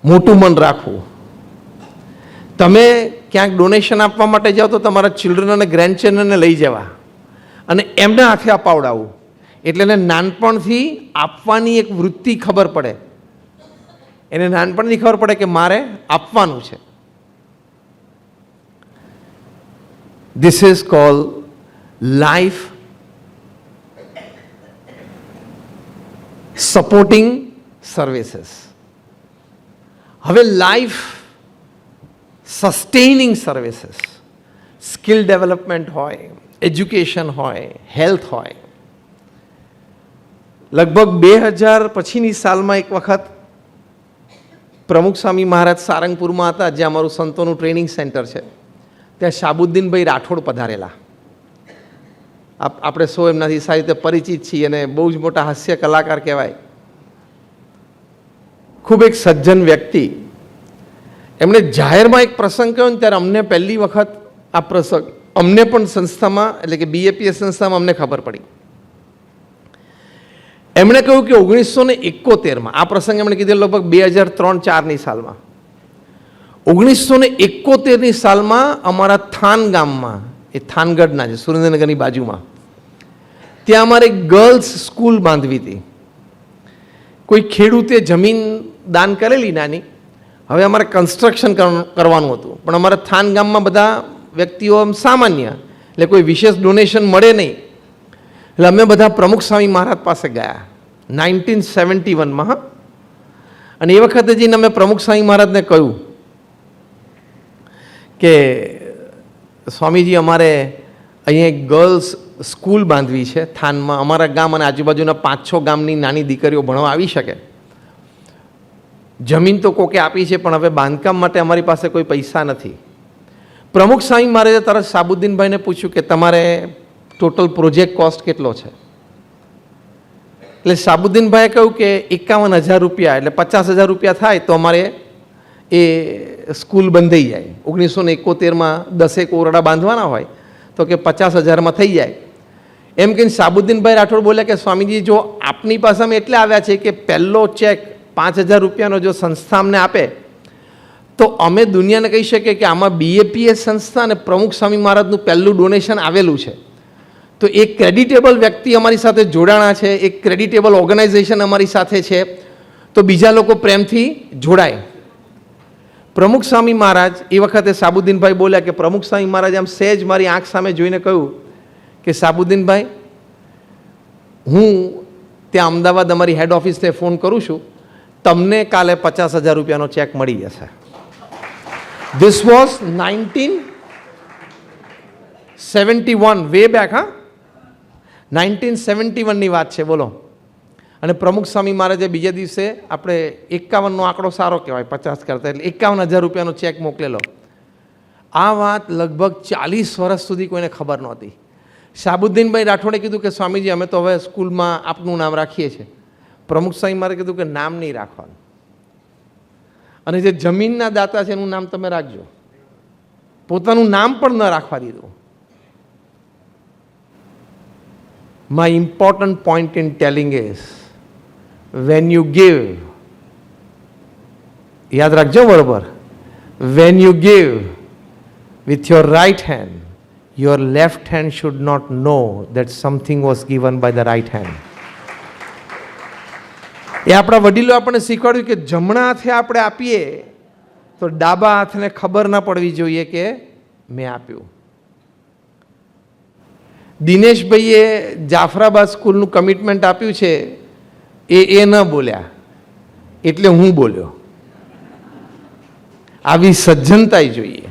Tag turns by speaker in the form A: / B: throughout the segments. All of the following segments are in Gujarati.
A: મોટું મન રાખવું. તમે ક્યાંક ડોનેશન આપવા માટે જાઓ તો તમારા ચિલ્ડ્રન અને ગ્રેન્ડ ચિલ્ડ્રનને લઈ જવા અને એમને હાથે અપાવડાવવું, એટલે એને નાનપણથી આપવાની એક વૃત્તિ ખબર પડે. એને નાનપણથી ખબર પડે કે મારે આપવાનું છે. This is called life supporting services. હવે લાઈફ સસ્ટેઇનિંગ સર્વિસીસ, સ્કિલ ડેવલપમેન્ટ હોય, એજ્યુકેશન હોય, હેલ્થ હોય. લગભગ 2000 પછીની સાલમાં એક વખત પ્રમુખ સ્વામી મહારાજ સારંગપુરમાં હતા, જ્યાં અમારું સંતોનું ટ્રેનિંગ સેન્ટર છે. ત્યાં શાહબુદ્દીનભાઈ રાઠોડ પધારેલા. આપણે સૌ એમનાથી સારી રીતે પરિચિત છીએ અને બહુ જ મોટા હાસ્ય કલાકાર કહેવાય. ખૂબ એક સજ્જન વ્યક્તિ. એમણે જાહેરમાં એક પ્રસંગ કહ્યો ને ત્યારે અમને પહેલી વખત આ પ્રસંગ અમને પણ સંસ્થામાં એટલે કે BAPS સંસ્થામાં અમને ખબર પડી. એમણે કહ્યું કે 1971માં આ પ્રસંગ એમણે કીધેલો લગભગ 2003-04ની સાલમાં. 1971ની સાલમાં અમારા થાન ગામમાં, એ થાનગઢના છે સુરેન્દ્રનગરની બાજુમાં, ત્યાં અમારે ગર્લ્સ સ્કૂલ બાંધવી હતી. કોઈ ખેડૂતે જમીન દાન કરેલી નાની. હવે અમારે કન્સ્ટ્રક્શન કરવાનું હતું, પણ અમારા થાન ગામમાં બધા વ્યક્તિઓ સામાન્ય, એટલે કોઈ વિશેષ ડોનેશન મળે નહીં. એટલે અમે બધા પ્રમુખ સ્વામી મહારાજ પાસે ગયા 1971માં. અને એ વખતે જઈને અમે પ્રમુખ સ્વામી મહારાજને કહ્યું કે સ્વામીજી અમારે અહીંયા એક ગર્લ્સ સ્કૂલ બાંધવી છે થાનમાં. અમારા ગામ અને આજુબાજુના 5-6 ગામની નાની દીકરીઓ ભણવા આવી શકે. જમીન તો કોકે આપી છે, પણ હવે બાંધકામ માટે અમારી પાસે કોઈ પૈસા નથી. પ્રમુખ સ્વામી મહારાજે તરત શાહબુદ્દીનભાઈને પૂછ્યું કે તમારે ટોટલ પ્રોજેક્ટ કોસ્ટ કેટલો છે? એટલે શાહબુદ્દીનભાઈએ કહ્યું કે 51,000 રૂપિયા, એટલે 50,000 રૂપિયા થાય તો અમારે એ સ્કૂલ બંધાઈ જાય. 1971માં 10 ઓરડા બાંધવાના હોય તો કે 50,000માં થઈ જાય. એમ કહીને શાહબુદ્દીનભાઈ રાઠોડ બોલ્યા કે સ્વામીજી, જો આપની પાસે અમે એટલે આવ્યા છે કે પહેલો ચેક 5,000 રૂપિયાનો જો સંસ્થા અમને આપે તો અમે દુનિયાને કહી શકીએ કે આમાં BAPS સંસ્થા અને પ્રમુખ સ્વામી મહારાજનું પહેલું ડોનેશન આવેલું છે. તો એક ક્રેડિટેબલ વ્યક્તિ અમારી સાથે જોડાણા છે, એક ક્રેડિટેબલ ઓર્ગેનાઇઝેશન અમારી સાથે છે, તો બીજા લોકો પ્રેમથી જોડાય. પ્રમુખ સ્વામી મહારાજ એ વખતે શાહબુદ્દીનભાઈ બોલ્યા કે પ્રમુખ સ્વામી મહારાજ આમ સહેજ મારી આંખ સામે જોઈને કહ્યું કે શાહબુદ્દીનભાઈ, હું ત્યાં અમદાવાદ અમારી હેડ ઓફિસને ફોન કરું છું, તમને કાલે 50,000 રૂપિયાનો ચેક મળી જશે. This was 1971, way back. 1971ની વાત છે, બોલો. અને પ્રમુખ સ્વામી મહારાજે બીજા દિવસે આપણે 51નો આંકડો સારો કહેવાય 50 કરતાં, એટલે 51,000 રૂપિયાનો ચેક મોકલેલો. આ વાત લગભગ 40 વર્ષ સુધી કોઈને ખબર નહોતી. શાહબુદ્દીનભાઈ રાઠોડે કીધું કે સ્વામીજી, અમે તો હવે સ્કૂલમાં આપનું નામ રાખીએ છીએ. પ્રમુખ સ્વામી મહારાજે કીધું કે નામ નહીં રાખવાનું, અને જે જમીનના દાતા છે એનું નામ તમે રાખજો. પોતાનું નામ પણ ન રાખવા દીધું. My important point in telling is, when you give, યાદ રાખજો બરોબર, when you give with your right hand, your left hand should not know that something was given by the right hand. એ આપણા વડીલો આપણને શીખવાડ્યું કે જમણા હાથે આપણે આપીએ તો ડાબા હાથને ખબર ના પડવી જોઈએ કે મેં આપ્યું. દિનેશભાઈએ જાફરાબાદ સ્કૂલનું કમિટમેન્ટ આપ્યું છે, એ ન બોલ્યા એટલે હું બોલ્યો. આવી સજ્જનતા જોઈએ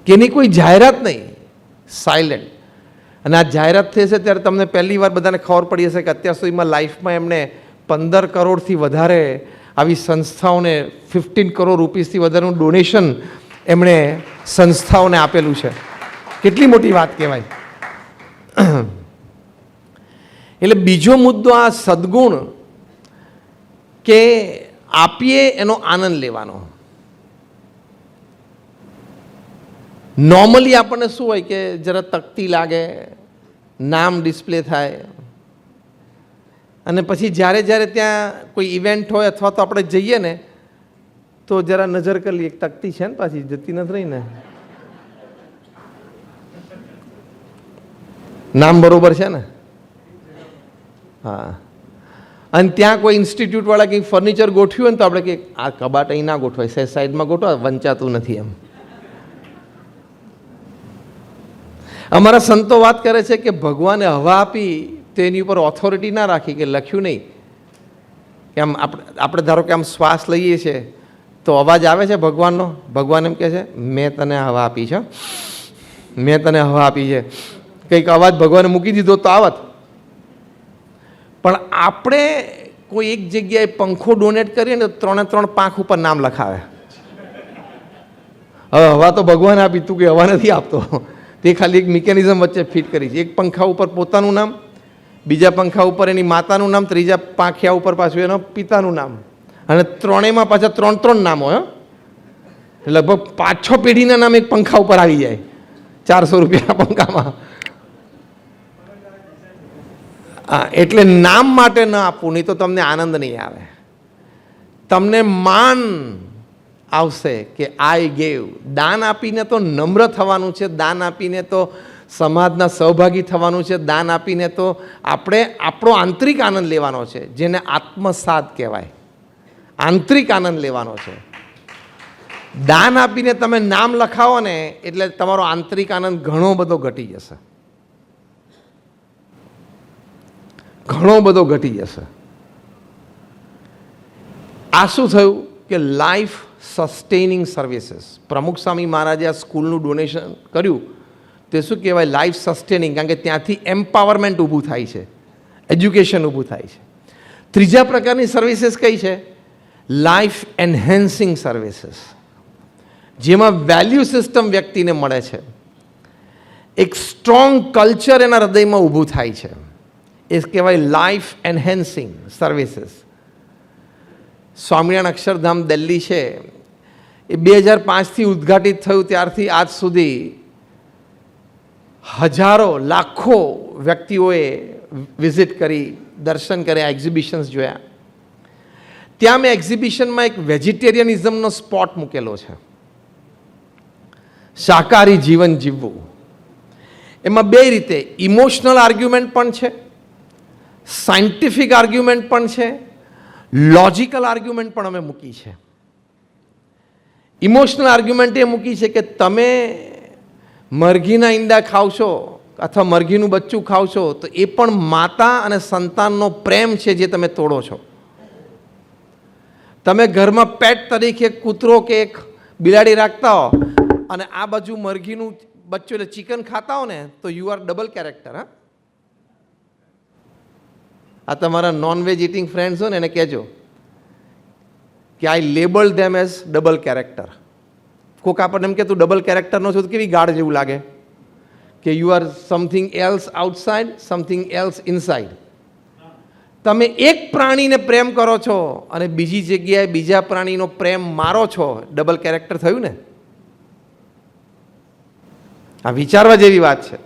A: કે એની કોઈ જાહેરાત નહીં, સાયલેન્ટ. અને આ જાહેરાત થઈ છે ત્યારે તમને પહેલી વાર બધાને ખબર પડી હશે કે અત્યાર સુધીમાં લાઈફમાં એમને 15 કરોડથી વધારે આવી સંસ્થાઓને 15 કરોડ રૂપીસથી વધારેનું ડોનેશન એમણે સંસ્થાઓને આપેલું છે. કેટલી મોટી વાત કહેવાય. એટલે બીજો મુદ્દો આ સદગુણ કે આપીએ એનો આનંદ લેવાનો. નોર્મલી આપણને શું હોય કે જરા તકતી લાગે, નામ ડિસ્પ્લે થાય, અને પછી જ્યારે જ્યારે ત્યાં કોઈ ઇવેન્ટ હોય અથવા તો આપણે જઈએ ને તો જરા નજર કરી એક તકતી છે ને પાછી જતી નથી રહી ને. નામ બરોબર છે ને? હા. અને ત્યાં કોઈ ઇન્સ્ટિટ્યૂટ વાળા કંઈક ફર્નિચર ગોઠવ્યું હોય ને તો આપણે કે આ કબાટ અહીં ના ગોઠવાય, સાઈડમાં ગોઠવા, વંચાતું નથી એમ. અમારા સંતો વાત કરે છે કે ભગવાને હવા આપી તો એની ઉપર ઓથોરિટી ના રાખી, કે લખ્યું નહીં કે આમ આપણે ધારો કે આમ શ્વાસ લઈએ છીએ તો અવાજ આવે છે ભગવાનનો. ભગવાન એમ કહે છે મેં તને હવા આપી છે, મેં તને હવા આપી છે. કંઈક અવાજ ભગવાને મૂકી દીધો તો આવત. પણ આપણે કોઈ એક જગ્યાએ પંખો ડોનેટ કરીએ ને તો 3 પાંખ ઉપર નામ લખાવે. હવે હવા તો ભગવાન આપી, તું કે હવા નથી આપતો. તે ખાલી એક મિકેનિઝમ વચ્ચે ફિટ કરી છે. એક પંખા ઉપર પોતાનું નામ, બીજા પંખા ઉપર એની માતાનું નામ, ત્રીજા પાંખિયા ઉપર પાછું એનો પિતાનું નામ, અને ત્રણેયમાં પાછા 3 નામ હોય. લગભગ 5-6 પેઢીના નામ એક પંખા ઉપર આવી જાય 400 રૂપિયાના પંખામાં. હા, એટલે નામ માટે ન આપવું, નહીં તો તમને આનંદ નહીં આવે. તમને માન આવશે કે આઈ ગેવ. દાન આપીને તો નમ્ર થવાનું છે, દાન આપીને તો સમાજના સહભાગી થવાનું છે, દાન આપીને તો આપણે આપણો આંતરિક આનંદ લેવાનો છે, જેને આત્મસાદ કહેવાય. આંતરિક આનંદ લેવાનો છે. દાન આપીને તમે નામ લખાવો ને એટલે તમારો આંતરિક આનંદ ઘણો બધો ઘટી જશે, ઘણો બધો ઘટી જશે. આ શું થયું કે લાઈફ સસ્ટેનિંગ સર્વિસીસ, પ્રમુખ સ્વામી મહારાજે આ સ્કૂલનું ડોનેશન કર્યું તે શું કહેવાય? Life sustaining. કારણ કે ત્યાંથી એમ્પાવરમેન્ટ ઊભું થાય છે, એજ્યુકેશન ઊભું થાય છે. ત્રીજા પ્રકારની સર્વિસીસ કઈ છે? લાઈફ એન્હેન્સિંગ સર્વિસીસ, જેમાં વેલ્યુ સિસ્ટમ વ્યક્તિને મળે છે, એક સ્ટ્રોંગ કલ્ચર એના હૃદયમાં ઊભું થાય છે. એ કહેવાય life enhancing services. Swaminarayan Akshardham Delhi છે એ 2005થી ઉદ્ઘાટિત થયું ત્યારથી આજ સુધી હજારો લાખો વ્યક્તિઓએ વિઝિટ કરી, દર્શન કર્યા, એક્ઝિબિશન્સ જોયા. ત્યાં મેં એક્ઝિબિશનમાં એક વેજીટેરિયનિઝમનો સ્પોટ મૂકેલો છે, શાકાહારી જીવન જીવવું. એમાં 2 રીતે ઇમોશનલ આર્ગ્યુમેન્ટ પણ છે, સાયન્ટિફિક આર્ગ્યુમેન્ટ પણ છે, લોજિકલ આર્ગ્યુમેન્ટ પણ અમે મૂકી છે. ઇમોશનલ આર્ગ્યુમેન્ટ એ મૂકી છે કે તમે મરઘીના ઈંડા ખાવ છો અથવા મરઘીનું બચ્ચું ખાવ છો તો એ પણ માતા અને સંતાનનો પ્રેમ છે જે તમે તોડો છો. તમે ઘરમાં પેટ તરીકે કૂતરો કે એક બિલાડી રાખતા હો અને આ બાજુ મરઘીનું બચ્ચું એટલે ચિકન ખાતા હો ને તો યુ આર ડબલ કેરેક્ટર. હા, આ તમારા નોનવેજ ઇટિંગ ફ્રેન્ડ્સ હોય ને એને કહેજો કે I label them as double character. કોક આપણને એમ કે તું ડબલ કેરેક્ટરનો છો તો કેવી ગાઢ જેવું લાગે કે you are something else outside, something else inside. તમે એક પ્રાણીને પ્રેમ કરો છો અને બીજી જગ્યાએ બીજા પ્રાણીનો પ્રેમ મારો છો, ડબલ કેરેક્ટર થયું ને. આ વિચારવા જેવી વાત છે.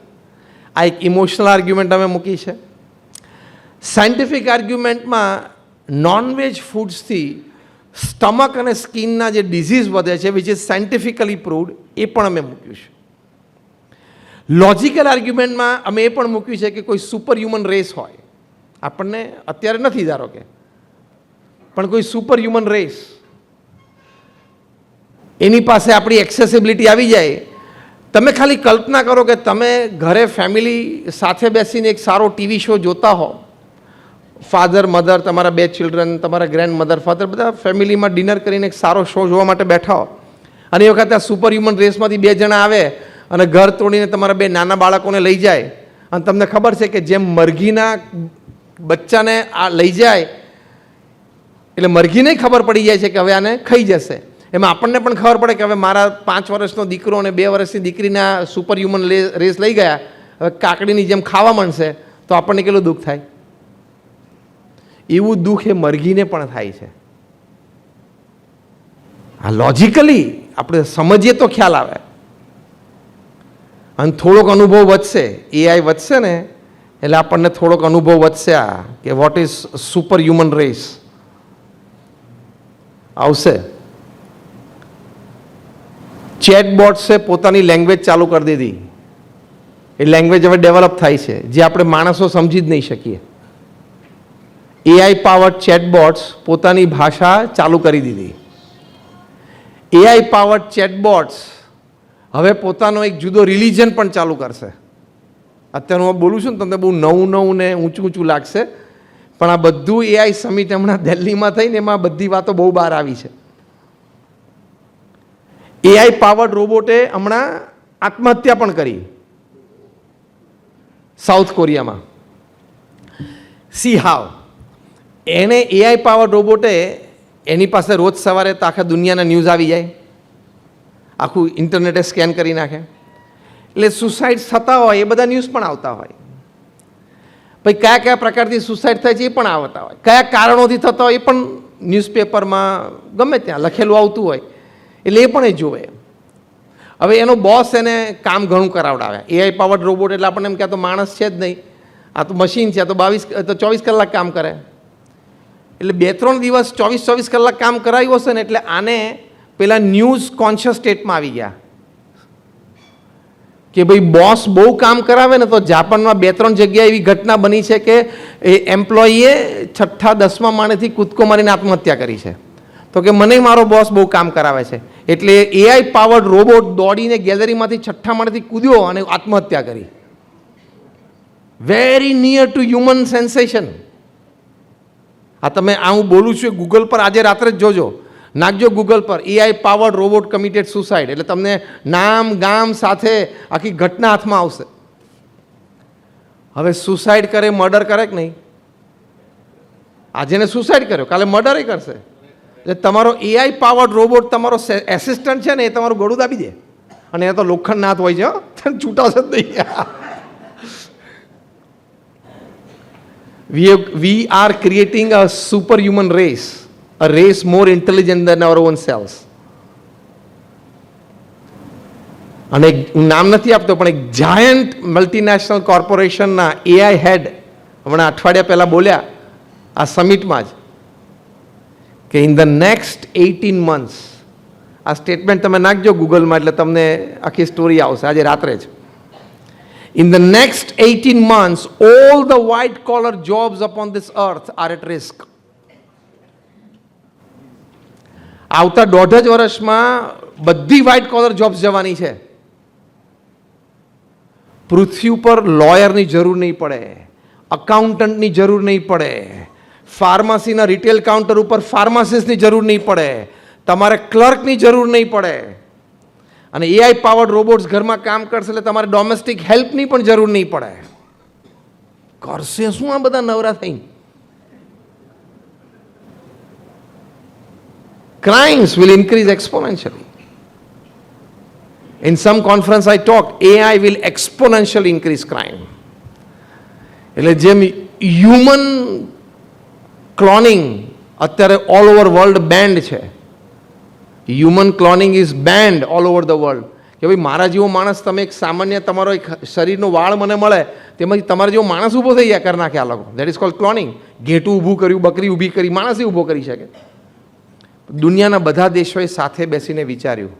A: આ એક ઇમોશનલ આર્ગ્યુમેન્ટ અમે મૂકી છે. સાયન્ટિફિક આર્ગ્યુમેન્ટમાં નોનવેજ ફૂડ્સથી સ્ટમક અને સ્કિનના જે ડિઝીઝ વધે છે, વિચ ઇઝ સાયન્ટિફિકલી પ્રૂવડ, એ પણ અમે મૂક્યું છે. લોજિકલ આર્ગ્યુમેન્ટમાં અમે એ પણ મૂક્યું છે કે કોઈ સુપર હ્યુમન રેસ હોય, આપણને અત્યારે નથી ધારો કે, પણ કોઈ સુપર હ્યુમન રેસ, એની પાસે આપણી એક્સેસિબિલિટી આવી જાય. તમે ખાલી કલ્પના કરો કે તમે ઘરે ફેમિલી સાથે બેસીને એક સારો ટીવી શો જોતા હો, ફાધર મધર, તમારા 2 ચિલ્ડ્રન, તમારા ગ્રેન્ડ મધર ફાધર, બધા ફેમિલીમાં ડિનર કરીને એક સારો શો જોવા માટે બેઠા હો અને એ વખતે આ સુપર હ્યુમન રેસમાંથી 2 જણા આવે અને ઘર તોડીને તમારા 2 નાના બાળકોને લઈ જાય અને તમને ખબર છે કે જેમ મરઘીના બચ્ચાને આ લઈ જાય એટલે મરઘીને ખબર પડી જાય છે કે હવે આને ખાઈ જશે. એમાં આપણને પણ ખબર પડે કે હવે મારા 5 વર્ષનો દીકરો અને 2 વર્ષની દીકરીના સુપર હ્યુમન રેસ લઈ ગયા, હવે કાકડીની જેમ ખાવા માંડશે તો આપણને કેટલું દુઃખ થાય. એવું દુઃખ એ મરઘીને પણ થાય છે. આ લોજિકલી આપણે સમજીએ તો ખ્યાલ આવે અને થોડોક અનુભવ વધશે. એઆઈ વધશે ને એટલે આપણને થોડોક અનુભવ વધશે આ કે what is super human race આવશે. ચેટબોટ્સે પોતાની લેંગ્વેજ ચાલુ કરી દીધી. એ લેંગ્વેજ હવે ડેવલપ થાય છે, જે આપણે માણસો સમજી જ નહીં શકીએ. એઆઈ પાવર્ડ ચેટબોટ્સ પોતાની ભાષા ચાલુ કરી દીધી. એઆઈ પાવર્ડ ચેટબોટ્સ હવે પોતાનો એક જુદો રિલિજન પણ ચાલુ કરશે. અત્યારે હું બોલું છું ને તમને બહુ નવું ને ઊંચું લાગશે, પણ આ બધું એઆઈ સમિટ હમણાં દિલ્હીમાં થઈને એમાં બધી વાતો બહુ બહાર આવી છે. એઆઈ પાવર્ડ રોબોટે હમણાં આત્મહત્યા પણ કરી સાઉથ કોરિયામાં. સી હાવ એને એઆઈ પાવર્ડ રોબોટે એની પાસે રોજ સવારે તો આખા દુનિયાના ન્યૂઝ આવી જાય, આખું ઇન્ટરનેટે સ્કેન કરી નાખે, એટલે સુસાઇડ થતા હોય એ બધા ન્યૂઝ પણ આવતા હોય. પછી કયા કયા પ્રકારથી સુસાઇડ થાય છે એ પણ આવતા હોય, કયા કારણોથી થતા હોય એ પણ ન્યૂઝપેપરમાં ગમે ત્યાં લખેલું આવતું હોય, એટલે એ પણ એ જોવે. હવે એનો બોસ એને કામ ઘણું કરાવડાવે. એઆઈ પાવર્ડ રોબોટ એટલે આપણને એમ કે આ તો માણસ છે જ નહીં, આ તો મશીન છે, આ તો 24 કલાક કામ કરે. એટલે 2-3 દિવસ 24 કલાક કામ કરાવ્યું હશે ને, એટલે આને પેલા ન્યૂઝ કોન્શિયસ સ્ટેટમાં આવી ગયા કે ભાઈ બોસ બહુ કામ કરાવે ને, તો જાપાનમાં 2-3 જગ્યાએ એવી ઘટના બની છે કે એ એમ્પ્લોયીએ 6ઠા-10મા માળેથી કૂદકો મારીને આત્મહત્યા કરી છે. તો કે મને મારો બોસ બહુ કામ કરાવે છે, એટલે એઆઈ પાવર્ડ રોબોટ દોડીને ગેલેરીમાંથી 6ઠ્ઠા માળેથી કૂદ્યો અને આત્મહત્યા કરી. Very near to human sensation. આ તમે આ હું બોલું છું ગૂગલ પર આજે રાત્રે જ જોજો, નાખજો ગૂગલ પર AI powered robot committed suicide, એટલે તમને નામ ગામ સાથે આખી ઘટના હાથમાં આવશે. હવે સુસાઇડ કરે, મર્ડર કરે કે નહીં? આજે ને સુસાઇડ કર્યો, કાલે મર્ડર કરશે. એટલે તમારો એઆઈ પાવર્ડ રોબોટ તમારો એસિસ્ટન્ટ છે ને, એ તમારું ગળું દાબી દે, અને એ તો લોખંડ હાથ હોય છે, છૂટાશે જ નહીં. We are creating a superhuman race, a race more intelligent than our own selves. અને હું નામ નથી આપતો, પણ એક જાયન્ટ મલ્ટીનેશનલ કોર્પોરેશનના એઆઈ હેડ હમણાં અઠવાડિયા પહેલાં બોલ્યા આ સમિટમાં જ કે ઇન ધ નેક્સ્ટ 18 months, આ સ્ટેટમેન્ટ તમે નાખજો ગૂગલમાં એટલે તમને આખી સ્ટોરી આવશે આજે રાત્રે જ. In the next 18 months, all the white-collar jobs upon this earth are at risk. આવતા 1.5 વર્ષમાં બધી વ્હાઇટ-કોલર જોબ્સ જવાની છે. પૃથ્વી ઉપર લોયરની જરૂર નહીં પડે, અકાઉન્ટન્ટની જરૂર નહીં પડે, ફાર્મસીના રિટેલ કાઉન્ટર ઉપર ફાર્માસિસ્ટની જરૂર નહીં પડે, તમારે ક્લર્કની જરૂર નહીં પડે. અને એઆઈ પાવર્ડ રોબોટ્સ ઘરમાં કામ કરશે એટલે તમારે ડોમેસ્ટિક હેલ્પની પણ જરૂર નહીં પડે. કરશે શું આ બધા નવરા થઈ? Crimes will increase exponentially. In some conference I talked, AI will exponentially increase crime. એટલે જેમ હ્યુમન ક્લોનિંગ અત્યારે ઓલ ઓવર વર્લ્ડ બેન્ડ છે, human cloning is band all over the world, કે ભાઈ મારા જેવો માણસ, તમે એક સામાન્ય તમારો એક શરીરનો વાળ મને મળે, તેમાંથી તમારા જેવો માણસ ઊભો થઈ જાય, કરી નાખે આ લોકો. That is called cloning. ઘેટું ઊભું કર્યું, બકરી ઊભી કરી, માણસે ઊભો કરી શકે. દુનિયાના બધા દેશોએ સાથે બેસીને વિચાર્યું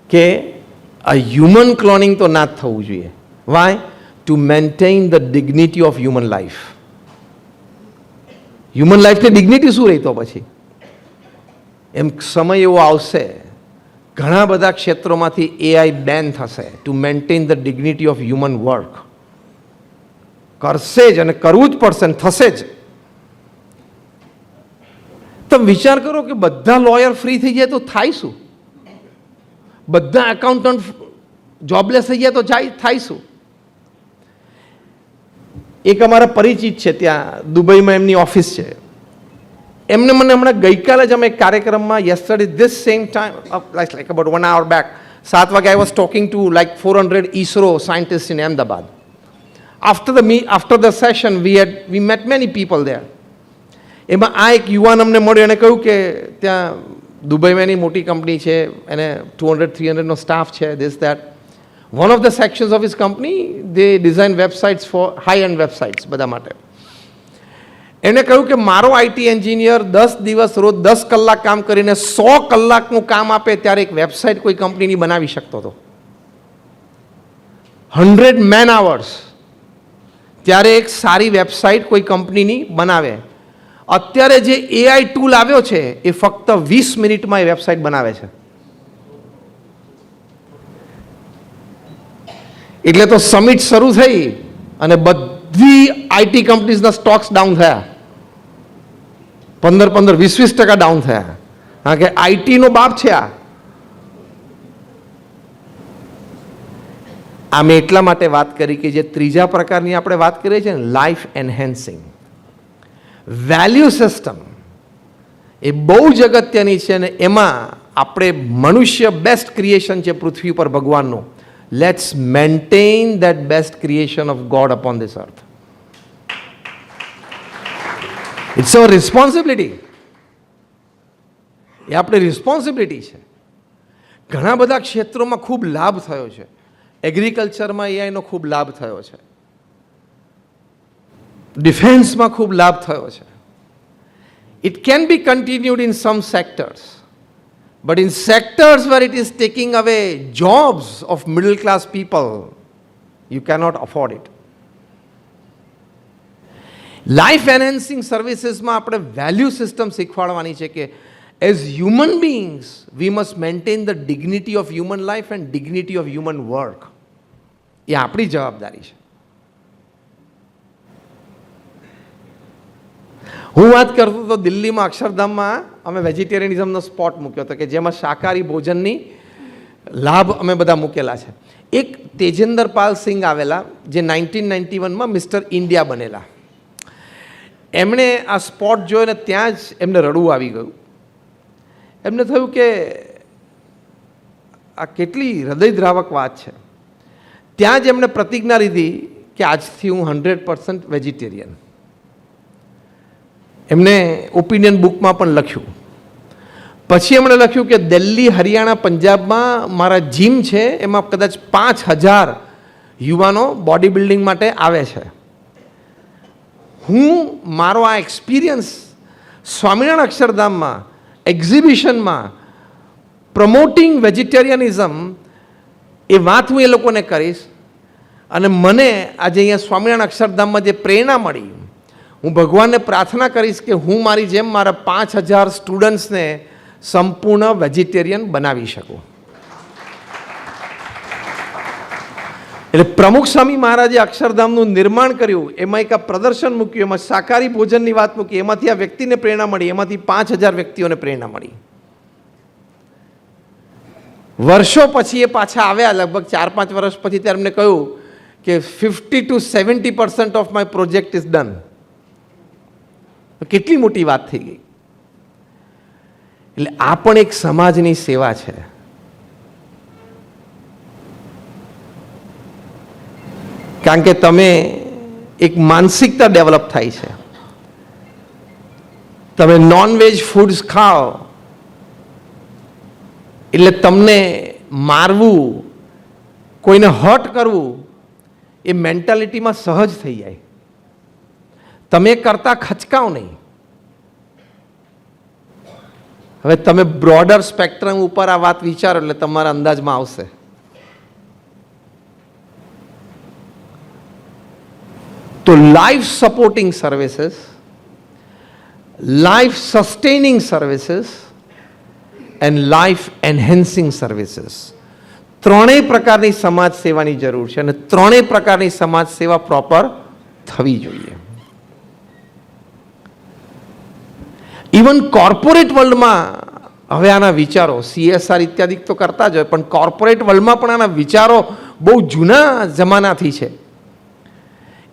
A: કે આ હ્યુમન ક્લોનિંગ તો ના જ થવું જોઈએ. Why? To maintain the dignity of human life. Human લાઈફની ડિગ્નિટી શું રહી તો પછી? એમ સમય એવો આવશે, ઘણા બધા ક્ષેત્રોમાંથી એઆઈ બેન થશે. Two maintain the dignity of human work. કરશે જ, અને કરવું જ પડશે, ને થશે જ. તમે વિચાર કરો કે બધા લોયર ફ્રી થઈ જાય તો થાય શું? બધા એકાઉન્ટન્ટ જોબલેસ થઈ જાય તો થાય શું? એક અમારા પરિચિત છે, ત્યાં દુબઈમાં એમની ઓફિસ છે. એમને મને હમણાં ગઈકાલે જ અમે એક કાર્યક્રમમાં, yesterday this same time, like about 1 hour back, 7 વાગે I was talking to like 400 ISRO scientists in Ahmedabad. After the session we met many people there. એમાં આ એક યુવાન અમને મળ્યો, એને કહ્યું કે ત્યાં દુબઈમાં એની મોટી કંપની છે, એને 200-300 નો સ્ટાફ છે, this that. One of the sections of his company, they design websites for high-end websites બધા માટે. એણે કહ્યું કે મારો આઈટી એન્જિનિયર 10 દિવસ રોજ 10 કલાક કામ કરીને 100 કલાકનું કામ આપે ત્યારે એક વેબસાઇટ કોઈ કંપનીની બનાવી શકતો હતો. 100 મેન આવર્સ ત્યારે એક સારી વેબસાઇટ કોઈ કંપનીની બનાવે. અત્યારે જે એઆઈ ટૂલ આવ્યો છે એ ફક્ત 20 મિનિટમાં એ વેબસાઇટ બનાવે છે. એટલે તો સમિટ શરૂ થઈ અને બધી આઈટી કંપનીઝના સ્ટોક્સ ડાઉન થયા, 15-20% ડાઉન થયા. કારણ કે આઈટીનો બાપ છે આ. મેં એટલા માટે વાત કરી કે જે ત્રીજા પ્રકારની આપણે વાત કરીએ છીએ ને, લાઈફ એન્હેન્સિંગ વેલ્યુ સિસ્ટમ, એ બહુ જ અગત્યની છે. અને એમાં આપણે મનુષ્ય બેસ્ટ ક્રિએશન છે પૃથ્વી પર ભગવાનનું. Let's maintain that best creation of God upon this earth. It's our responsibility. એ આપણી રિસ્પોન્સિબિલિટી છે. ઘણા બધા ક્ષેત્રોમાં ખૂબ લાભ થયો છે. એગ્રીકલ્ચરમાં એઆઈનો ખૂબ લાભ થયો છે, ડિફેન્સમાં ખૂબ લાભ થયો છે. It can be continued in some sectors, but in sectors where it is taking away jobs of middle class people, you cannot afford it. Life enhancing સર્વિસીસમાં આપણે વેલ્યુ સિસ્ટમ શીખવાડવાની છે કે as human beings we must maintain the dignity of human life and dignity of human work. એ આપણી જવાબદારી છે. હું વાત કરતો હતો દિલ્હીમાં અક્ષરધામમાં અમે વેજીટેરિયનિઝમનો સ્પોટ મૂક્યો હતો કે જેમાં શાકાહારી ભોજનની લાભ અમે બધા મૂકેલા છે. એક તેજેન્દર પાલ સિંઘ આવેલા જે 1991માં મિસ્ટર ઇન્ડિયા બનેલા. એમણે આ સ્પોટ જોઈને ત્યાં જ એમને રડવું આવી ગયું. એમને થયું કે આ કેટલી હૃદયદ્રાવક વાત છે. ત્યાં જ એમણે પ્રતિજ્ઞા લીધી કે આજથી હું 100% વેજીટેરિયન. એમને ઓપિનિયન બુકમાં પણ લખ્યું. પછી એમણે લખ્યું કે દિલ્હી, હરિયાણા, પંજાબમાં મારા જીમ છે, એમાં કદાચ 5000 યુવાનો બોડી બિલ્ડિંગ માટે આવે છે. હું મારો આ એક્સપિરિયન્સ સ્વામિનારાયણ અક્ષરધામમાં એક્ઝિબિશનમાં પ્રમોટિંગ વેજીટેરિયનિઝમ, એ વાત હું એ લોકોને કરીશ. અને મને આજે અહીંયા સ્વામિનારાયણ અક્ષરધામમાં જે પ્રેરણા મળી, હું ભગવાનને પ્રાર્થના કરીશ કે હું મારી જેમ મારા 5000 સ્ટુડન્ટ્સને સંપૂર્ણ વેજીટેરિયન બનાવી શકું. એટલે પ્રમુખ સ્વામી મહારાજે અક્ષરધામનું નિર્માણ કર્યું, એમાં એક આ પ્રદર્શન મૂક્યું, એમાં શાકાહારી ભોજનની વાત મૂકી, એમાંથી આ વ્યક્તિને પ્રેરણા મળી, એમાંથી 5000 વ્યક્તિઓને પ્રેરણા મળી. વર્ષો પછી એ પાછા આવ્યા, લગભગ 4-5 વર્ષ પછી, ત્યારે એમને કહ્યું કે 50 to 70% of my project is done. કેટલી મોટી વાત થઈ ગઈ. એટલે આ પણ એક સમાજની સેવા છે. કારણ કે તમે એક માનસિકતા ડેવલપ થાય છે. તમે નોનવેજ ફૂડ્સ ખાઓ એટલે તમને મારવું, કોઈને હર્ટ કરવું, એ મેન્ટાલિટીમાં સહજ થઈ જાય. તમે કરતા ખચકાવ નહીં. હવે તમે બ્રોડર સ્પેક્ટ્રમ ઉપર આ વાત વિચારો એટલે તમારા અંદાજમાં આવશે. તો life supporting services, life sustaining services and life enhancing services, ત્રણેય પ્રકારની સમાજ સેવાની જરૂર છે. અને ત્રણેય પ્રકારની સમાજ સેવા પ્રોપર થવી જોઈએ. ઇવન કોર્પોરેટ વર્લ્ડમાં હવે આના વિચારો, CSR ઇત્યાદિ તો કરતા જ હોય, પણ કોર્પોરેટ વર્લ્ડમાં પણ આના વિચારો બહુ જૂના જમાનાથી છે.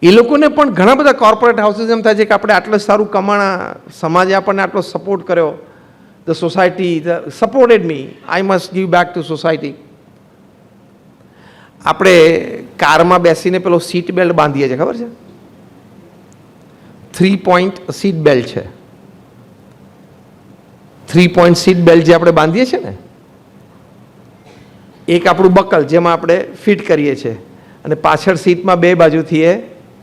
A: એ લોકોને પણ ઘણા બધા કોર્પોરેટ હાઉસીસ એમ થાય છે કે આપણે આટલું સારું કમાણા, સમાજે આપણને આટલો સપોર્ટ કર્યો, the society supported me, I must give back to society. આપણે કારમાં બેસીને પેલો સીટ બેલ્ટ બાંધીએ છીએ, ખબર છે? 3 point સીટ બેલ્ટ છે. 3 point સીટ બેલ્ટ જે આપણે બાંધીએ છીએ ને, એક આપણું બકલ જેમાં આપણે ફિટ કરીએ છીએ, અને પાછળ સીટમાં બે બાજુથી એ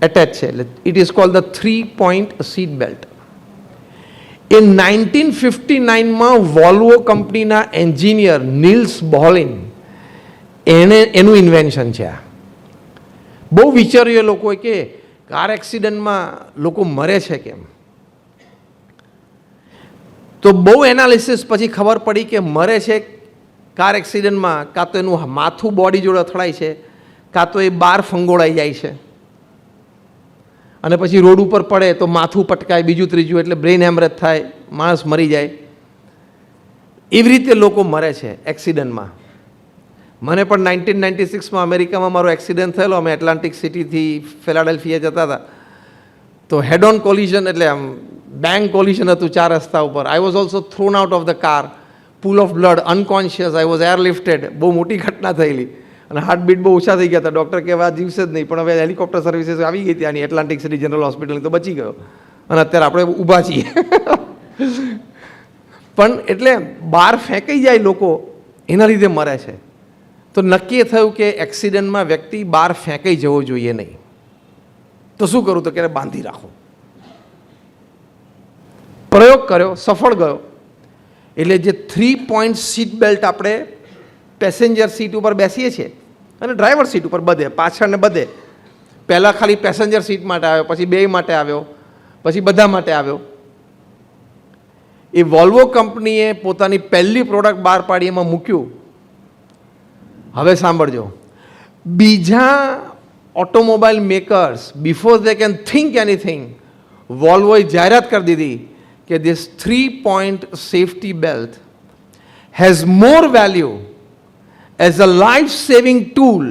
A: એટેચ છે, એટલે it is called the 3-point seat belt. એ 1959માં વોલ્વો કંપનીના એન્જિનિયર નિલ્સ બોલિન એનું ઇન્વેન્શન છે આ. બહુ વિચાર્યું એ લોકોએ કે કાર એક્સિડન્ટમાં લોકો મરે છે કેમ, તો બહુ એનાલિસિસ પછી ખબર પડી કે મરે છે કાર એક્સિડન્ટમાં કાં તો એનું માથું બોડી જોડે અથડાય છે, કાં તો એ બહાર ફંગોળાઈ જાય છે અને પછી રોડ ઉપર પડે તો માથું પટકાય, બીજું ત્રીજું, એટલે બ્રેઇન હેમરેજ થાય, માણસ મરી જાય. એવી રીતે લોકો મરે છે એક્સિડન્ટમાં. મને પણ 1996માં અમેરિકામાં મારો એક્સિડન્ટ થયેલો. અમે એટલાન્ટિક સિટીથી ફિલાડેલ્ફિયા જતા હતા, તો હેડ ઓન કોલિઝન, એટલે આમ બેંગ કોલિઝન હતું 4 રસ્તા ઉપર. I was also thrown out of the car, pool of blood, unconscious, I was airlifted. બહુ મોટી ઘટના થયેલી અને હાર્ટબીટ બહુ ઓછા થઈ ગયા હતા. ડૉક્ટર કહેવા આ જીવશે જ નહીં, પણ હવે હેલિકોપ્ટર સર્વિસીસ આવી ગઈ ત્યાંની એટલાન્ટિક સિટી જનરલ હોસ્પિટલની, તો બચી ગયો અને અત્યારે આપણે ઊભા છીએ. પણ એટલે બહાર ફેંકાઈ જાય લોકો, એના લીધે મરે છે. તો નક્કી થયું કે એક્સિડન્ટમાં વ્યક્તિ બહાર ફેંકાઈ જવો જોઈએ નહીં. તો શું કરું, તો કે બાંધી રાખો. પ્રયોગ કર્યો, સફળ ગયો. એટલે જે 3-point સીટ બેલ્ટ આપણે પેસેન્જર સીટ ઉપર બેસીએ છીએ અને ડ્રાઈવર સીટ ઉપર બધે, પાછળને બધે. પહેલાં ખાલી પેસેન્જર સીટ માટે આવ્યો, પછી 2 માટે આવ્યો, પછી બધા માટે આવ્યો. એ વોલ્વો કંપનીએ પોતાની પહેલી પ્રોડક્ટ બહાર પાડી, એમાં મૂક્યું. હવે સાંભળજો, બીજા automobile makers before they can think anything, વોલ્વોએ જાહેરાત કરી દીધી કે this 3-point safety belt has more value as a life saving tool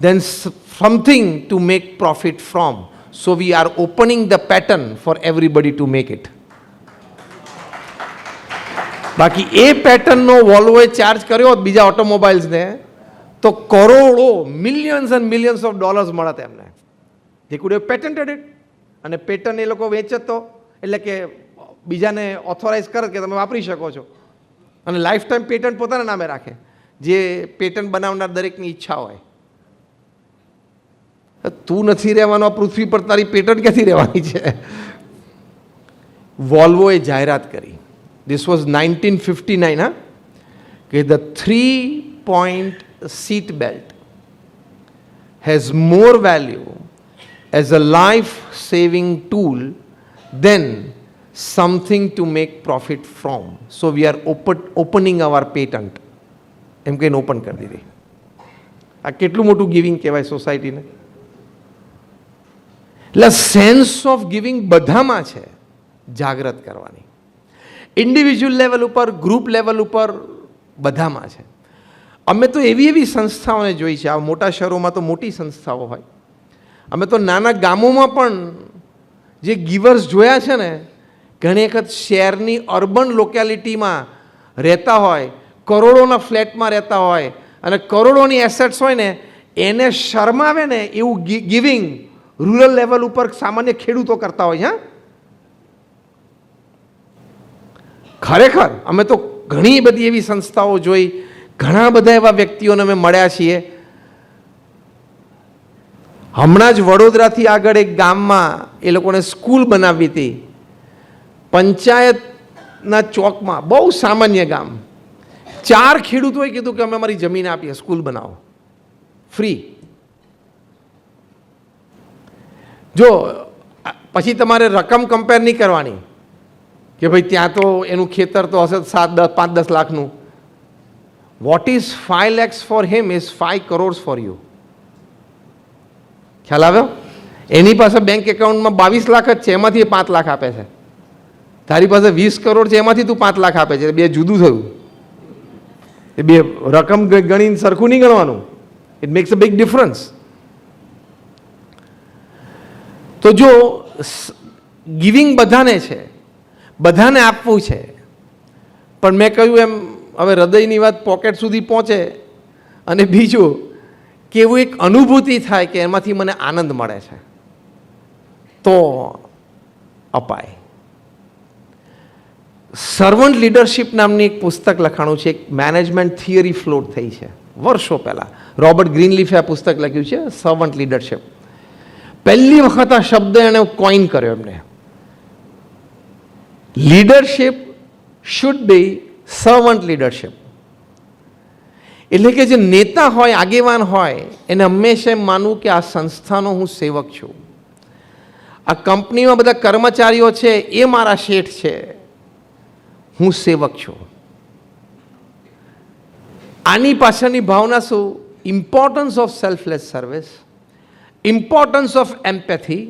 A: than something to make profit from. So we are opening the pattern for everybody to make it. બાકી એ પેટર્નનો વોલ્વોએ ચાર્જ કર્યો હોત બીજા ઓટોમોબાઈલ્સને, તો કરોડો, millions and millions of dollars મળત એમને. They could have patented it. અને પેટર્ન એ લોકો વેચતો, એટલે કે બીજાને ઓથોરાઇઝ કરે કે તમે વાપરી શકો છો, અને લાઈફ ટાઈમ પેટન્ટ પોતાના નામે રાખે, જે પેટન્ટ બનાવનાર દરેકની ઈચ્છા હોય. તું નથી રહેવાનો પૃથ્વી પર, તારી પેટન્ટ ક્યાંથી રહેવાની છે? વોલ્વોએ જાહેરાત કરી. This was 1959, huh? કે the 3-point seat belt has more value as a life-saving tool than something to make profit from. So we are opening our patent. એમ કહીને ઓપન કરી દીધી. આ કેટલું મોટું ગિવિંગ કહેવાય સોસાયટીને. એટલે સેન્સ ઓફ ગિવિંગ બધામાં છે, જાગૃત કરવાની. ઇન્ડિવિજ્યુઅલ લેવલ ઉપર, ગ્રુપ લેવલ ઉપર, બધામાં છે. અમે તો એવી સંસ્થાઓને જોઈ છે. આ મોટા શહેરોમાં તો મોટી સંસ્થાઓ હોય. અમે તો નાના ગામોમાં પણ જે ગીવર્સ જોયા છે ને, ઘણી વખત શહેરની અર્બન લોકેલિટીમાં રહેતા હોય, કરોડોના ફ્લેટમાં રહેતા હોય અને કરોડોની એસેટ્સ હોય ને, એને શરમાવે ને એવું ગિવિંગ રૂરલ લેવલ ઉપર સામાન્ય ખેડૂતો કરતા હોય છે. ખરેખર અમે તો ઘણી બધી એવી સંસ્થાઓ જોઈ, ઘણા બધા એવા વ્યક્તિઓને અમે મળ્યા છીએ. હમણાં જ વડોદરાથી આગળ એક ગામમાં એ લોકોને સ્કૂલ બનાવવી હતી, પંચાયતના ચોકમાં, બહુ સામાન્ય ગામ. 4 ખેડૂતોએ કીધું કે અમે અમારી જમીન આપીએ, સ્કૂલ બનાવો ફ્રી. જો પછી તમારે રકમ કમ્પેર નહીં કરવાની કે ભાઈ ત્યાં તો એનું ખેતર તો હશે 5-10 લાખનું. What is 5 lakhs for him is 5 crores for you. ખ્યાલ આવ્યો? એની પાસે બેંક એકાઉન્ટમાં 22 લાખ જ છે, એમાંથી 5 લાખ આપે છે. તારી પાસે 20 કરોડ છે, એમાંથી તું 5 લાખ આપે છે. બે જુદું થયું. એ બે રકમ ગણીને સરખું નહીં ગણવાનું. It makes a big difference. તો જો ગિવિંગ બધાને છે, બધાને આપવું છે, પણ મેં કહ્યું એમ હવે હૃદયની વાત પોકેટ સુધી પહોંચે, અને બીજું કે એવું એક અનુભૂતિ થાય કે એમાંથી મને આનંદ મળે છે, તો અપાય. સર્વન્ટ લીડરશિપ નામની એક પુસ્તક લખાણું છે, એક મેનેજમેન્ટ થિયરી ફ્લોટ થઈ છે વર્ષો પહેલાં. રોબર્ટ ગ્રીનલીફે આ પુસ્તક લખ્યું છે, સર્વન્ટ લીડરશિપ. પહેલી વખત આ શબ્દ એણે કોઈન કર્યો એમને. Leadership should be servant leadership. એટલે કે જે નેતા હોય, આગેવાન હોય, એને હંમેશા એમ માનવું કે આ સંસ્થાનો હું સેવક છું, આ કંપનીમાં બધા કર્મચારીઓ છે એ મારા શેઠ છે, હું સેવક છું. આની પાછળની ભાવના શું? Importance of selfless service, importance of empathy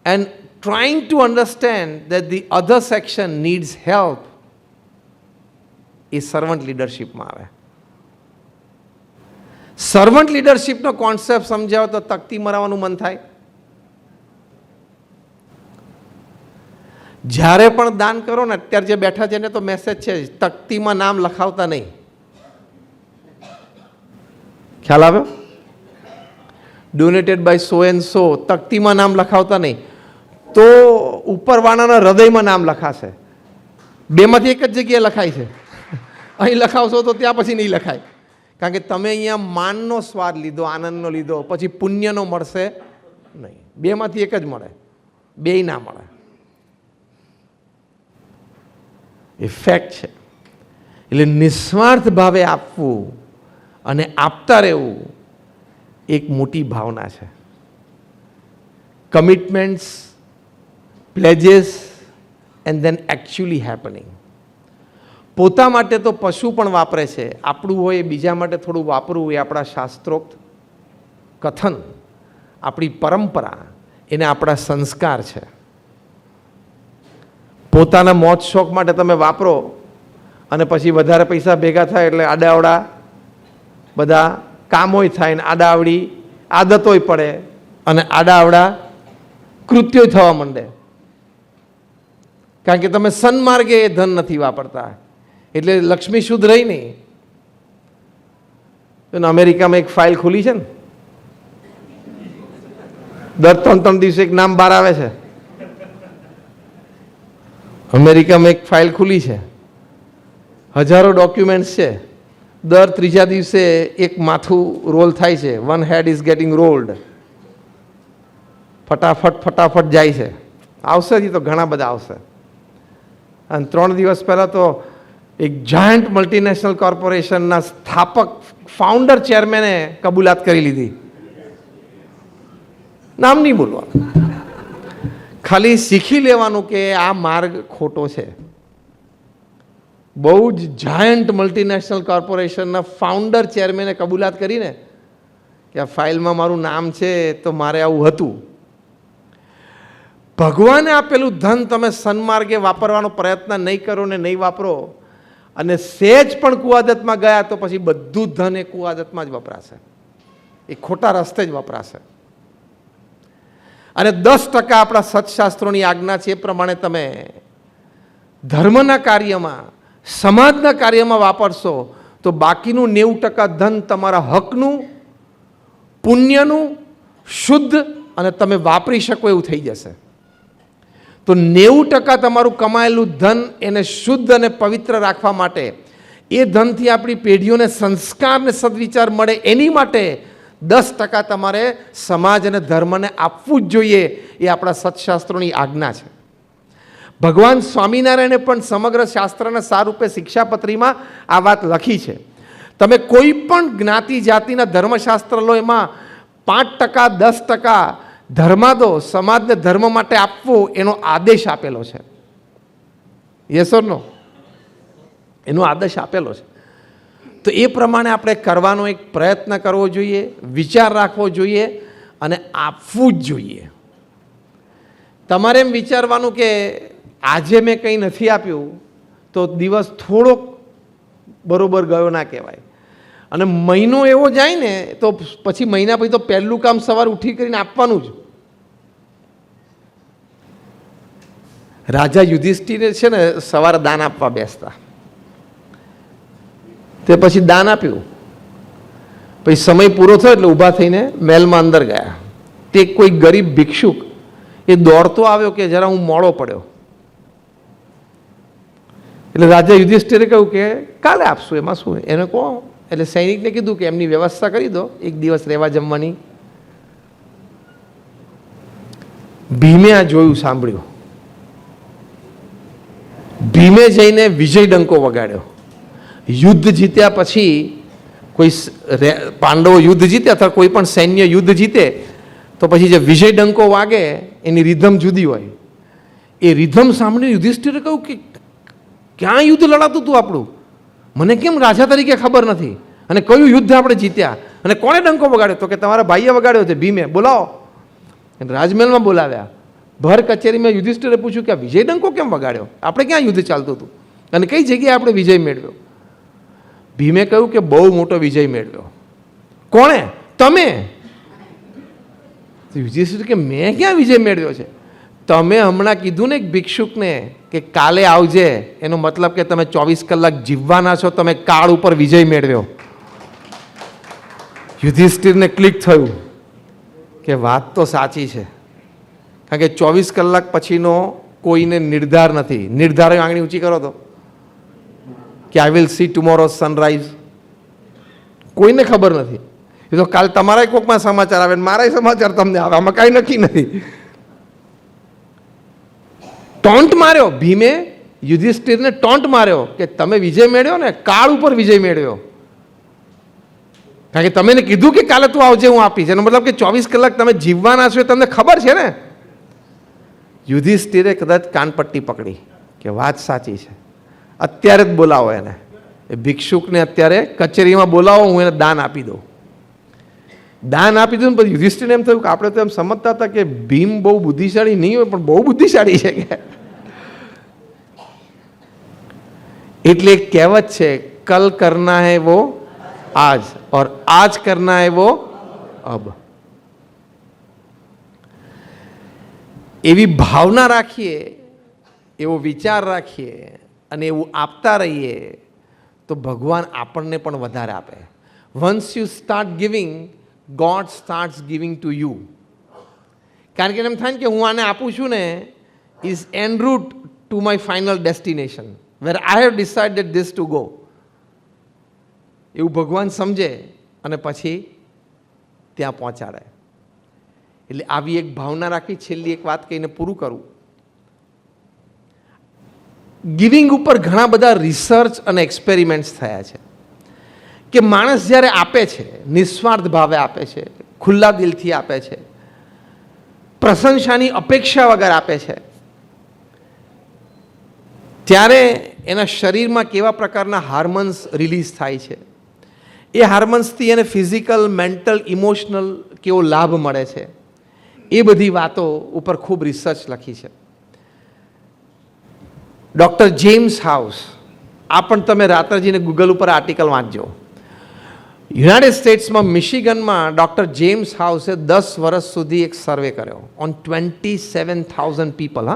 A: and trying to understand that the other section needs help. એ સર્વન્ટ લીડરશિપમાં આવે. સર્વન્ટ લીડરશિપનો કોન્સેપ્ટ સમજાવો તો તકતી મરાવવાનું મન થાય. જ્યારે પણ દાન કરો ને, અત્યારે જે બેઠા છે ને તો મેસેજ છે, તકતીમાં નામ લખાવતા નહીં. ખ્યાલ આવ્યો? Donated by so and so, તકતીમાં નામ લખાવતા નહીં. તો ઉપરવાળાના હૃદયમાં નામ લખાશે. બેમાંથી એક જ જગ્યાએ લખાય છે. અહીં લખાવશો તો ત્યાં પછી નહીં લખાય. કારણ કે તમે અહીંયા માનનો સ્વાદ લીધો, આનંદનો લીધો, પછી પુણ્યનો મળશે નહીં. બેમાંથી એક જ મળે, બેય ના મળે. એ ફેક્ટ છે. એટલે નિસ્વાર્થ ભાવે આપવું અને આપતા રહેવું એક મોટી ભાવના છે. Commitments, પ્લેજેસ and then actually happening. પોતા માટે તો પશુ પણ વાપરે છે, આપણું હોય બીજા માટે થોડું વાપરવું એ આપણા શાસ્ત્રોક્ત કથન, આપણી પરંપરા, એને આપણા સંસ્કાર છે. પોતાના મોજ શોખ માટે તમે વાપરો અને પછી વધારે પૈસા ભેગા થાય એટલે આડાવડા બધા કામોય થાય ને આડાવડી આદતોય પડે અને આડાવડા કૃત્યોય થવા માંડે. કારણ કે તમે સન્માર્ગે એ ધન નથી વાપરતા, એટલે લક્ષ્મી શુદ્ધ રહી નહીં. અમેરિકામાં એક ફાઇલ ખુલી છે ને, દર 3 દિવસે એક નામ બહાર આવે છે. અમેરિકામાં એક ફાઇલ ખુલી છે, હજારો ડોક્યુમેન્ટ્સ છે. દર 3જા દિવસે એક માથું રોલ થાય છે. One head is getting rolled. ફટાફટ જાય છે. આવશે જ તો ઘણા બધા આવશે. અને 3 દિવસ પહેલાં તો એક જાયન્ટ મલ્ટીનેશનલ કોર્પોરેશનના સ્થાપક ફાઉન્ડર ચેરમેને કબૂલાત કરી લીધી. નામ નહીં બોલવાનું, ખાલી શીખી લેવાનું કે આ માર્ગ ખોટો છે. બહુ જ જાયન્ટ મલ્ટીનેશનલ કોર્પોરેશનના ફાઉન્ડર ચેરમેને કબૂલાત કરીને કે આ ફાઇલમાં મારું નામ છે તો મારે આવું હતું. ભગવાને આપેલું ધન તમે સન્માર્ગે વાપરવાનો પ્રયત્ન નહીં કરો ને નહીં વાપરો, અને સહેજ પણ કુઆદતમાં ગયા તો પછી બધું ધન એ કુઆદતમાં જ વપરાશે, એ ખોટા રસ્તે જ વપરાશે. અને 10% આપણા સત્શાસ્ત્રોની આજ્ઞા છે એ પ્રમાણે તમે ધર્મના કાર્યમાં, સમાજના કાર્યમાં વાપરશો તો બાકીનું 90% ધન તમારા હકનું, પુણ્યનું, શુદ્ધ અને તમે વાપરી શકો એવું થઈ જશે. તો 90% તમારું કમાયેલું ધન એને શુદ્ધ અને પવિત્ર રાખવા માટે, એ ધનથી આપણી પેઢીઓને સંસ્કાર ને સદવિચાર મળે એની માટે 10% તમારે સમાજ અને ધર્મને આપવું જ જોઈએ. એ આપણા સત્શાસ્ત્રોની આજ્ઞા છે. ભગવાન સ્વામિનારાયણે પણ સમગ્ર શાસ્ત્રના સારૂપે શિક્ષાપત્રીમાં આ વાત લખી છે. તમે કોઈ પણ જ્ઞાતિ જાતિના ધર્મશાસ્ત્ર લો, એમાં 5%, 10% ધર્માદો સમાજને ધર્મ માટે આપવો એનો આદેશ આપેલો છે. યસ ઓર નો? એનો આદેશ આપેલો છે. તો એ પ્રમાણે આપણે કરવાનો એક પ્રયત્ન કરવો જોઈએ, વિચાર રાખવો જોઈએ અને આપવું જ જોઈએ. તમારે એમ વિચારવાનું કે આજે મેં કંઈ નથી આપ્યું તો દિવસ થોડોક બરોબર ગયો ના કહેવાય. અને મહિનો એવો જાય ને તો પછી મહિના પછી તો પહેલું કામ સવાર ઉઠી કરીને આપવાનું જ. રાજા યુધિષ્ઠિરે છે ને સવારે દાન આપવા બેસતા, તે પછી દાન આપ્યું. પછી સમય પૂરો થયો એટલે ઊભા થઈને મહેલમાં અંદર ગયા. તે કોઈ ગરીબ ભિક્ષુક એ દોડતો આવ્યો કે જરા હું મોડો પડ્યો. એટલે રાજા યુધિષ્ઠિરે કહ્યું કે કાલે આપશું, એમાં શું? એને કહો. એટલે સૈનિકને કીધું કે એમની વ્યવસ્થા કરી દો, એક દિવસ રહેવા જમવાની. ભીમે આ જોયું, સાંભળ્યું. ભીમે જઈને વિજય ડંકો વગાડ્યો. યુદ્ધ જીત્યા પછી કોઈ પાંડવો યુદ્ધ જીતે અથવા કોઈ પણ સૈન્ય યુદ્ધ જીતે તો પછી જે વિજય ડંકો વાગે એની રિધમ જુદી હોય. એ રિધમ સાંભળીને યુધિષ્ઠિરે કહ્યું કે ક્યાં યુદ્ધ લડાતું હતું આપણું, મને કેમ રાજા તરીકે ખબર નથી, અને કયું યુદ્ધ આપણે જીત્યા, અને કોણે ડંકો વગાડ્યો? તો કે તમારા ભાઈએ વગાડ્યો છે, ભીમે. બોલાવો. રાજમહેલમાં બોલાવ્યા. ભર કચેરીમાં યુધિષ્ઠિરે પૂછ્યું કે આ વિજય ડંકો કેમ વગાડ્યો, આપણે ક્યાં યુદ્ધ ચાલતું હતું અને કઈ જગ્યાએ આપણે વિજય મેળવ્યો? ભીમે કહ્યું કે બહુ મોટો વિજય મેળવ્યો. કોણે? તમે. યુધિષ્ઠિર કે મેં ક્યાં વિજય મેળવ્યો છે? તમે હમણાં કીધું ને એક ભિક્ષુકને કે કાલે આવજે, એનો મતલબ કે તમે 24 કલાક જીવવાના છો, તમે કાળ ઉપર વિજય મેળવ્યો. યુધિષ્ઠિરને ક્લિક થયું કે વાત તો સાચી છે, કારણ કે 24 કલાક પછીનો કોઈને નિર્ધાર નથી. નિર્ધાર આંગળી ઊંચી કરો તો કે I will see tomorrow sunrise, કોઈને ખબર નથી. એ તો કાલ તમારા કોકમાં સમાચાર આવે, મારા સમાચાર તમને આવે, આમાં કાંઈ નક્કી નથી. ટોન્ટ માર્યો ભીમે, યુધિષ્ઠિરને ટોન્ટ માર્યો કે તમે વિજય મેળવ્યો ને, કાળ ઉપર વિજય મેળવ્યો, કારણ કે તમે કીધું કે કાલે તું આવજે, હું આપીશ. એનો મતલબ કે 24 કલાક તમે જીવવાના છો, તમને ખબર છે ને. યુધિષ્ઠિરે કદાચ કાનપટ્ટી પકડી કે વાત સાચી છે, અત્યારે જ બોલાવો એને. એ ભિક્ષુકને અત્યારે કચેરીમાં બોલાવો, હું એને દાન આપી દઉં. દાન આપી દઉં. પછી યુધિષ્ઠિરને એમ થયું કે આપણે તો એમ સમજતા હતા કે ભીમ બહુ બુદ્ધિશાળી નહીં હોય, પણ બહુ બુદ્ધિશાળી છે કે. એટલે એક કહેવત છે, કલ કરના હૈ વો આજ, और आज करना है वो अब. એવી ભાવના રાખીએ, એવો વિચાર રાખીએ અને એવું આપતા રહીએ તો ભગવાન આપણને પણ વધારે આપે. Once you start giving, God starts giving to you. કારણ કે એમ થાય ને કે હું આને આપું છું ને, is an route to my final destination where I have decided this to go. એવું ભગવાન સમજે અને પછી ત્યાં પહોંચાડે. એટલે આવી એક ભાવના રાખી. છેલ્લી એક વાત કહીને પૂરું કરું. ગિવિંગ ઉપર ઘણા બધા રિસર્ચ અને એક્સપેરિમેન્ટ્સ થયા છે કે માણસ જ્યારે આપે છે, નિસ્વાર્થ ભાવે આપે છે, ખુલ્લા દિલથી આપે છે, પ્રશંસાની અપેક્ષા વગર આપે છે, ત્યારે એના શરીરમાં કેવા પ્રકારના હાર્મોન્સ રિલીઝ થાય છે. એ હાર્મોન્સથી એને ફિઝિકલ, મેન્ટલ, ઇમોશનલ કેવો લાભ મળે છે, એ બધી વાતો ઉપર ખૂબ રિસર્ચ લખી છે. ડૉક્ટર જેમ્સ હાઉસ, આ પણ તમે રાત્રે જઈને ગૂગલ ઉપર આર્ટિકલ વાંચજો. યુનાઇટેડ સ્ટેટ્સમાં મિશિગનમાં ડૉક્ટર જેમ્સ હાઉસે 10 વર્ષ સુધી એક સર્વે કર્યો ઓન 27,000 પીપલ.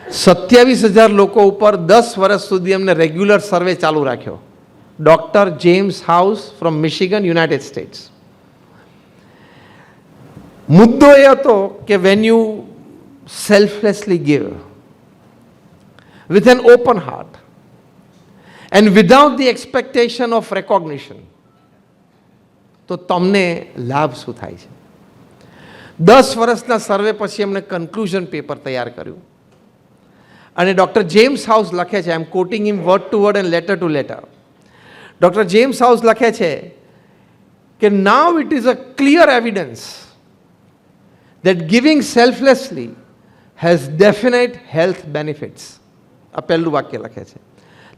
A: 27,000 લોકો ઉપર 10 વર્ષ સુધી એમને રેગ્યુલર સર્વે ચાલુ રાખ્યો. Doctor James House from Michigan, United States. મુદ્દો એ હતો કે when you selflessly give with an open heart and without the expectation of recognition, તો તમને લાભ શું થાય છે? 10 વર્ષના સર્વે પછી એમણે કન્ક્લુઝન પેપર તૈયાર કર્યું અને ડૉક્ટર જેમ્સ હાઉસ લખે છે, I am quoting him word to word and letter to letter. Doctor James House લખે છે કે now it is a clear evidence that giving selflessly has definite health benefits. આ પહેલું વાક્ય લખે છે.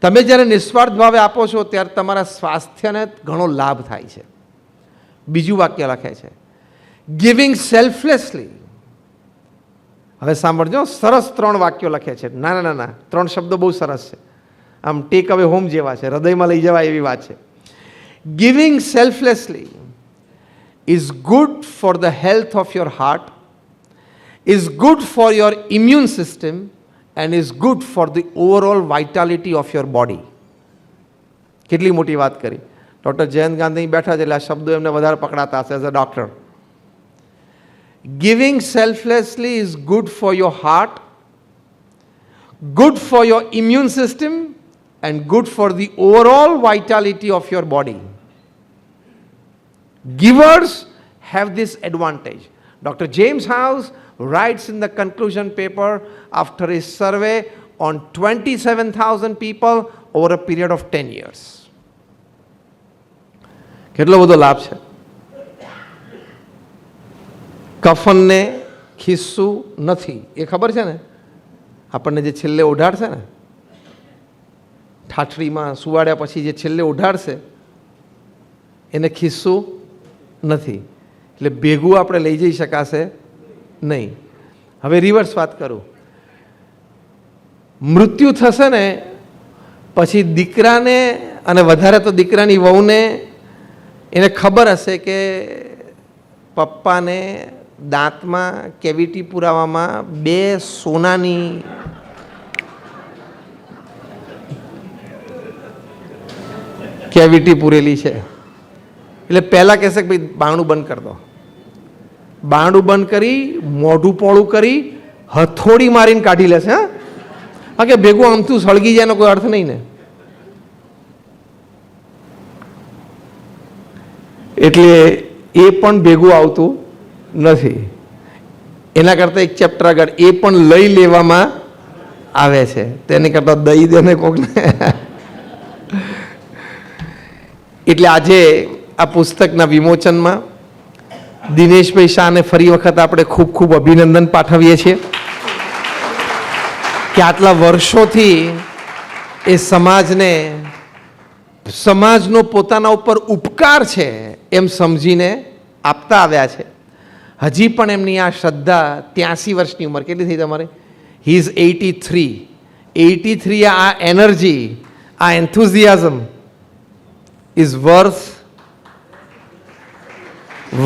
A: તમે જ્યારે નિસ્વાર્થ ભાવે આપો છો ત્યારે તમારા સ્વાસ્થ્યને ઘણો લાભ થાય છે. બીજું વાક્ય લખે છે, ગિવિંગ સેલ્ફલેસલી. હવે સાંભળજો, સરસ 3 વાક્યો લખે છે. ના ના ના, 3 શબ્દો બહુ સરસ છે, આમ ટેક અવે હોમ જેવા છે, હૃદયમાં લઈ જવાય એવી વાત છે. Giving selflessly is good for the health of your heart, is good for your immune system, and is good for the overall vitality of your body. કેટલી મોટી વાત કરી. ડૉક્ટર જયંત ગાંધી બેઠા છે એટલે આ શબ્દો એમને વધારે પકડાતા હશે as a doctor. Giving selflessly is good for your heart, good for your immune system, and good for the overall vitality of your body. Givers have this advantage. Dr. James House writes in the conclusion paper after his survey on 27,000 people over a period of 10 years. કેટલો બધો લાભ છે. કફનને ખિસ્સું નથી એ ખબર છે ને, આપણને જે છેલ્લે ઓઢાડશે ને, ઠાઠડીમાં સુવાડ્યા પછી જે છેલ્લે ઓઢાડશે એને ખિસ્સું નથી, એટલે ભેગું આપણે લઈ જઈ શકાશે નહીં. હવે રિવર્સ વાત કરું, મૃત્યુ થશે ને પછી દીકરાને અને વધારે તો દીકરાની વહુને એને ખબર હશે કે પપ્પાને દાંતમાં કેવિટી પુરાવામાં 2 સોનાની કેવિટી પૂરેલી છે. એટલે પહેલાં કહેશે કે ભાઈ બારણું બંધ કરી દો. બારણું બંધ કરી મોઢું પોળું કરી હથોડી મારીને કાઢી લેશે. હા કે ભેગું આમથું સળગી જાય એનો કોઈ અર્થ નહીં ને. એટલે એ પણ ભેગું આવતું નથી. એના કરતાં એક ચેપ્ટર આગળ એ પણ લઈ લેવામાં આવે છે, તેની કરતાં દઈ દેને કોકને. એટલે આજે આ પુસ્તકના વિમોચનમાં દિનેશભાઈ શાહને ફરી વખત આપણે ખૂબ ખૂબ અભિનંદન પાઠવીએ છીએ કે આટલા વર્ષોથી એ સમાજનો પોતાના ઉપર ઉપકાર છે એમ સમજીને આપતા આવ્યા છે. હજી પણ એમની આ શ્રદ્ધા, 83 વર્ષની ઉંમર કેટલી થઈ તમારે? He is 83. આ એનર્જી, આ enthusiasm is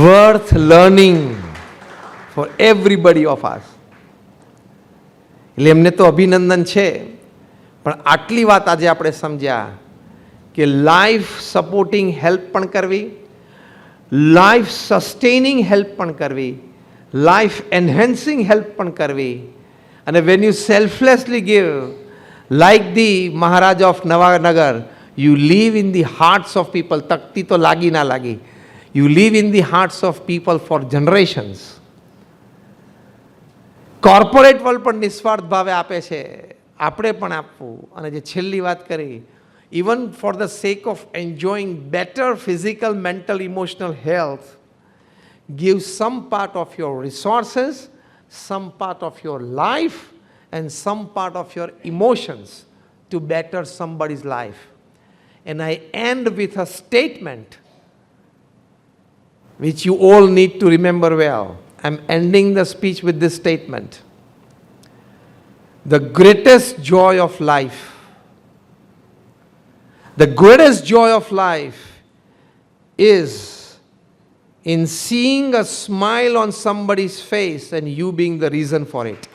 A: worth learning for everybody of us. એટલે એમને તો અભિનંદન છે, પણ આટલી વાત આજે આપણે સમજ્યા કે લાઈફ સપોર્ટિંગ હેલ્પ પણ કરવી, લાઈફ સસ્ટેનિંગ હેલ્પ પણ કરવી, લાઈફ એન્હેન્સિંગ હેલ્પ પણ કરવી, અને when you selflessly give like the Maharaj of Nawanagar, you live in the hearts of people. તકતી તો લાગી ના લાગી, you live in the hearts of people for generations. Corporate world પણ નિસ્વાર્થ ભાવે આપે છે, આપણે પણ આપવું. અને જે છેલ્લી વાત કરી, even for the sake of enjoying better physical, mental, emotional health, give some part of your resources, some part of your life, and some part of your emotions to better somebody's life. And I end with a statement which you all need to remember well. I'm ending the speech with this statement. The greatest joy of life is in seeing a smile on somebody's face and you being the reason for it.